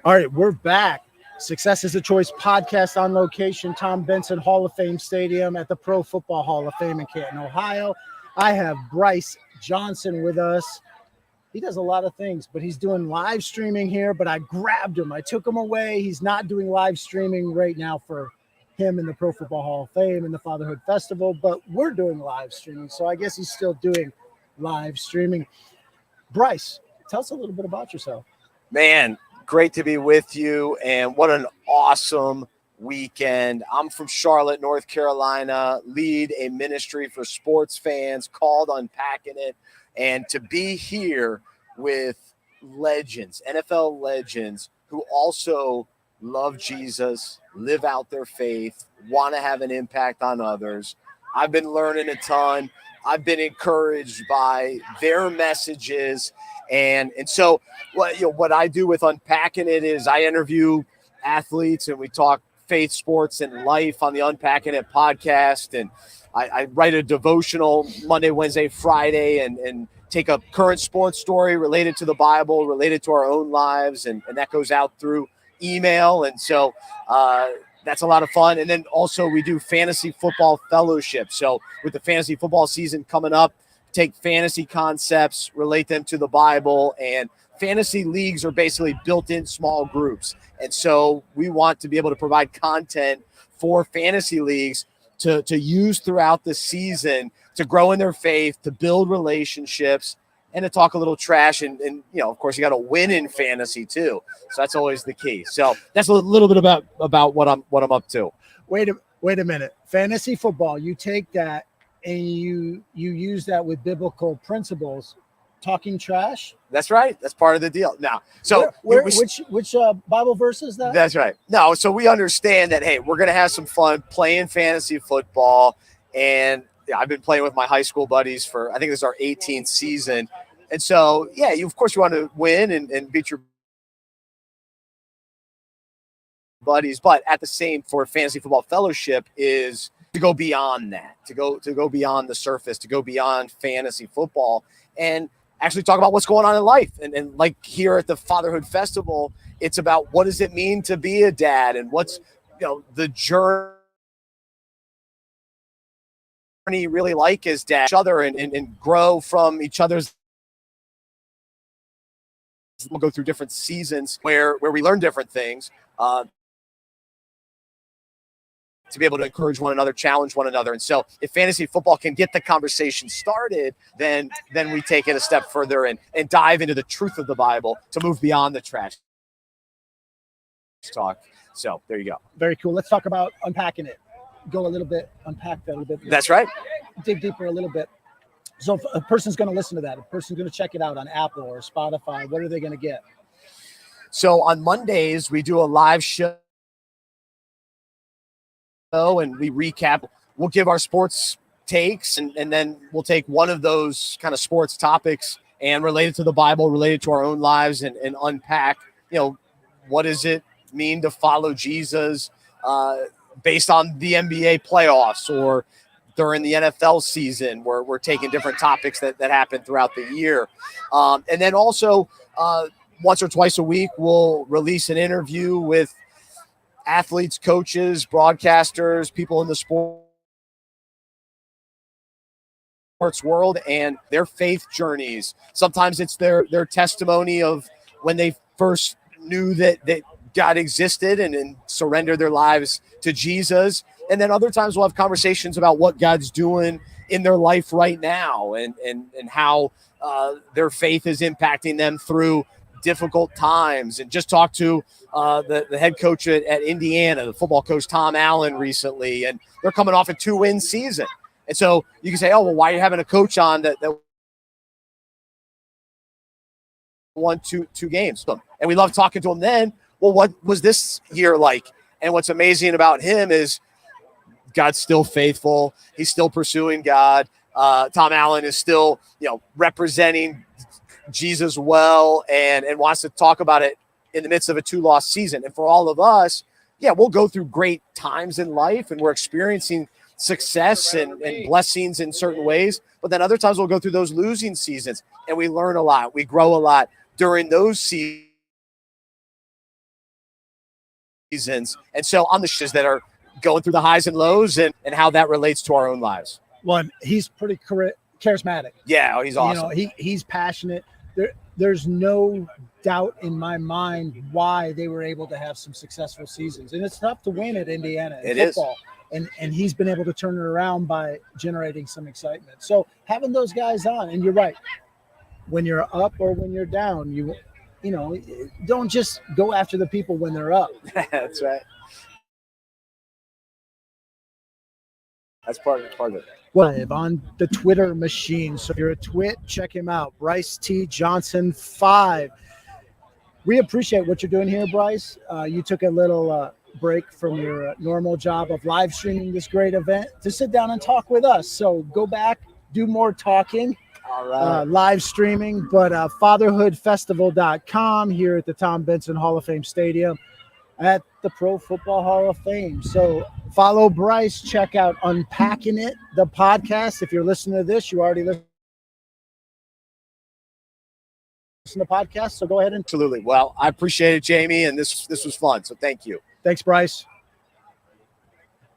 All right, we're back. Success is a Choice podcast on location, Tom Benson Hall of Fame Stadium at the Pro Football Hall of Fame in Canton, Ohio. I have Bryce Johnson with us. He does a lot of things, but he's doing live streaming here, but I grabbed him. I took him away. He's not doing live streaming right now for him in the Pro Football Hall of Fame and the Fatherhood Festival, but we're doing live streaming, so I guess he's still doing live streaming. Bryce, tell us a little bit about yourself. Man, great to be with you, and what an awesome weekend. I'm from Charlotte, North Carolina, lead a ministry for sports fans called Unpacking It, and to be here with legends, NFL legends, who also love Jesus, live out their faith, want to have an impact on others. I've been learning a ton. I've been encouraged by their messages. And so what I do with Unpacking It is I interview athletes and we talk faith, sports, and life on the Unpacking It podcast. And I write a devotional Monday, Wednesday, Friday, and take a current sports story related to the Bible, related to our own lives. And that goes out through email. And so that's a lot of fun. And then also we do Fantasy Football Fellowship. So with the fantasy football season coming up, take fantasy concepts, relate them to the Bible, and fantasy leagues are basically built-in small groups. And so we want to be able to provide content for fantasy leagues to use throughout the season to grow in their faith, to build relationships, and to talk a little trash. And of course, you got to win in fantasy too. So that's always the key. So that's a little bit about what I'm up to. Wait a minute. Fantasy football, you take that and you use that with biblical principles, talking trash. That's right. That's part of the deal. Now, so which Bible verse is that? That's right. No, so we understand that, hey, we're going to have some fun playing fantasy football. And I've been playing with my high school buddies for, I think this is our 18th season. And so, yeah, of course you want to win and beat your buddies, but at the same for Fantasy Football Fellowship is to go beyond that, to go beyond the surface, to go beyond fantasy football and actually talk about what's going on in life. And like here at the Fatherhood Festival, it's about what does it mean to be a dad and what's, the journey really like as dad, each other and grow from each other's. We'll go through different seasons where we learn different things. To be able to encourage one another, challenge one another. And so if fantasy football can get the conversation started, then we take it a step further and dive into the truth of the Bible to move beyond the trash talk. So there you go. Very cool. Let's talk about Unpacking It. Go a little bit, unpack that a little bit. That's right. Dig deeper a little bit. So if a person's going to listen to that, a person's going to check it out on Apple or Spotify, what are they going to get? So on Mondays, we do a live show. And we recap, we'll give our sports takes and then we'll take one of those kind of sports topics and relate it to the Bible, relate it to our own lives and unpack, what does it mean to follow Jesus based on the NBA playoffs or during the NFL season where we're taking different topics that happen throughout the year. And then also once or twice a week, we'll release an interview with athletes, coaches, broadcasters, people in the sports world and their faith journeys. Sometimes it's their testimony of when they first knew that God existed and surrendered their lives to Jesus. And then other times we'll have conversations about what God's doing in their life right now and how their faith is impacting them through difficult times. And just talked to the head coach at Indiana, the football coach Tom Allen recently, and they're coming off a 2-win season. And so you can say, oh, well, why are you having a coach on that won two games? And we love talking to him then. Well, what was this year like? And what's amazing about him is God's still faithful. He's still pursuing God. Tom Allen is still, representing Jesus well and wants to talk about it in the midst of a 2-loss season. And for all of us, we'll go through great times in life and we're experiencing success and blessings in certain ways. But then other times we'll go through those losing seasons and we learn a lot. We grow a lot. during those seasons. And so on the shows that are going through the highs and lows and how that relates to our own lives. Well, he's pretty charismatic. Yeah, he's awesome. He's passionate. There's no doubt in my mind why they were able to have some successful seasons. And it's tough to win at Indiana in football. And he's been able to turn it around by generating some excitement. So having those guys on, and you're right, when you're up or when you're down, you don't just go after the people when they're up. That's right. That's part of it. Live on the Twitter machine. So if you're a twit, check him out. Bryce T. Johnson 5. We appreciate what you're doing here, Bryce. You took a little break from your normal job of live streaming this great event to sit down and talk with us. So go back, do more talking. All right. Live streaming, but fatherhoodfestival.com here at the Tom Benson Hall of Fame Stadium at the Pro Football Hall of Fame. So follow Bryce, check out Unpacking It, the podcast. If you're listening to this, you already listen to the podcast, so go ahead and. Absolutely. Well, I appreciate it, Jamie, and this was fun, so thank you. Thanks, Bryce.